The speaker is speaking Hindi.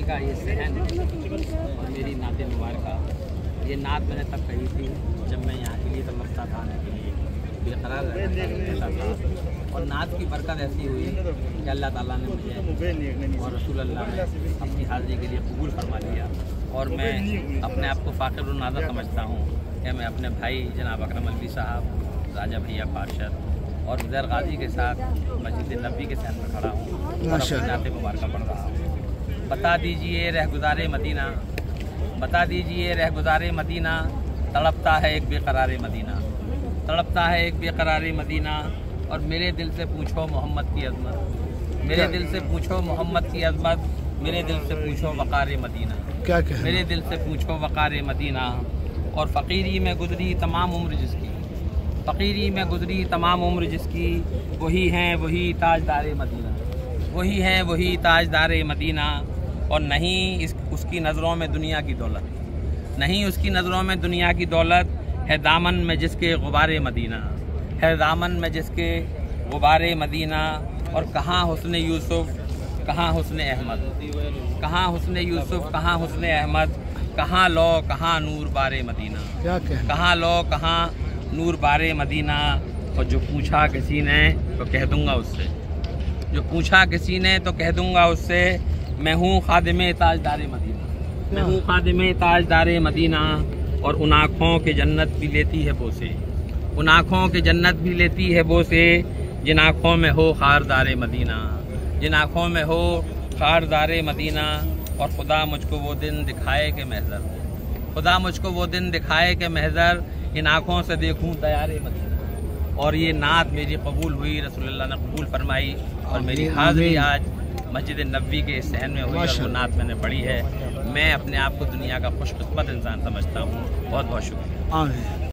का ये सहन और मेरी नात मुबारक, ये नात मैंने तब कही थी जब मैं यहाँ के लिए तमस्ता था, आने के लिए बेकरार रहता था। और नात की बरकत ऐसी हुई कि अल्लाह ताला ने मुझे और रसूल अल्लाह ने अपनी हाज़िरी के लिए कबूल फरमा लिया। और मैं अपने आप को फ़ाक़िर नाज़ा समझता हूँ कि मैं अपने भाई जनाब अकरम अलवी साहब, राजा भैया पार्षद और उज़ैर गाजी के साथ मस्जिद नबी के सहन में खड़ा हूँ और अपनी नात मुबारक पढ़ रहा हूँ। बता दीजिए रहगुज़ारे मदीना, बता दीजिए रहगुज़ारे मदीना, तड़पता है एक बेकरार मदीना, तड़पता है एक बेकरार मदीना। और मेरे दिल से पूछो मोहम्मद की अज़मत, मेरे दिल से पूछो मोहम्मद की अज़मत, मेरे दिल से पूछो वक़ार मदीना, क्या कहना? मेरे दिल से पूछो वक़ार मदीना। और फ़कीरी में गुज़री तमाम उम्र जिसकी, फ़कीरी में गुज़री तमाम उम्र जिसकी, वही हैं वही ताजदार मदीना, वही हैं वही ताजदार मदीना। और नहीं उसकी नज़रों में दुनिया की दौलत, नहीं उसकी नज़रों में दुनिया की दौलत, है दामन में जिसके गुबारे मदीना, है दामन में जिसके गुबारे मदीना। और कहाँ हुस्न यूसुफ, कहाँ हुस्न अहमद, कहाँ हुस्न यूसुफ, कहाँ हुस्न अहमद, कहाँ लो कहाँ नूर बारे मदीना, क्या कहना? कहाँ लो कहाँ नूर बारे मदीना। और जो पूछा किसी ने तो कह दूंगा उससे, जो पूछा किसी ने तो कह दूंगा उससे, मैं हूँ खादिमे ताजदार मदीना, मैं हूँ खादिमे ताजदार मदीना। और उन आँखों के जन्नत भी लेती है बोसे, उन आँखों के जन्नत भी लेती है बोसे, जिन आँखों में हो खारदार मदीना, जिन आँखों में हो खारदार मदीना। और खुदा मुझको वो दिन दिखाए कि महज़र, खुदा मुझको वो दिन दिखाए कि महज़र, इन आँखों से देखूं दयारे मदीना। और ये नात मेरी कबूल हुई, रसूलुल्लाह ने कबूल फरमाई और मेरी हाज़िरी आज मस्जिद नबी के सहन में हुई और वो नात मैंने पढ़ी है। मैं अपने आप को दुनिया का खुशकिस्मत इंसान समझता हूँ। बहुत बहुत शुक्रिया। आमीन।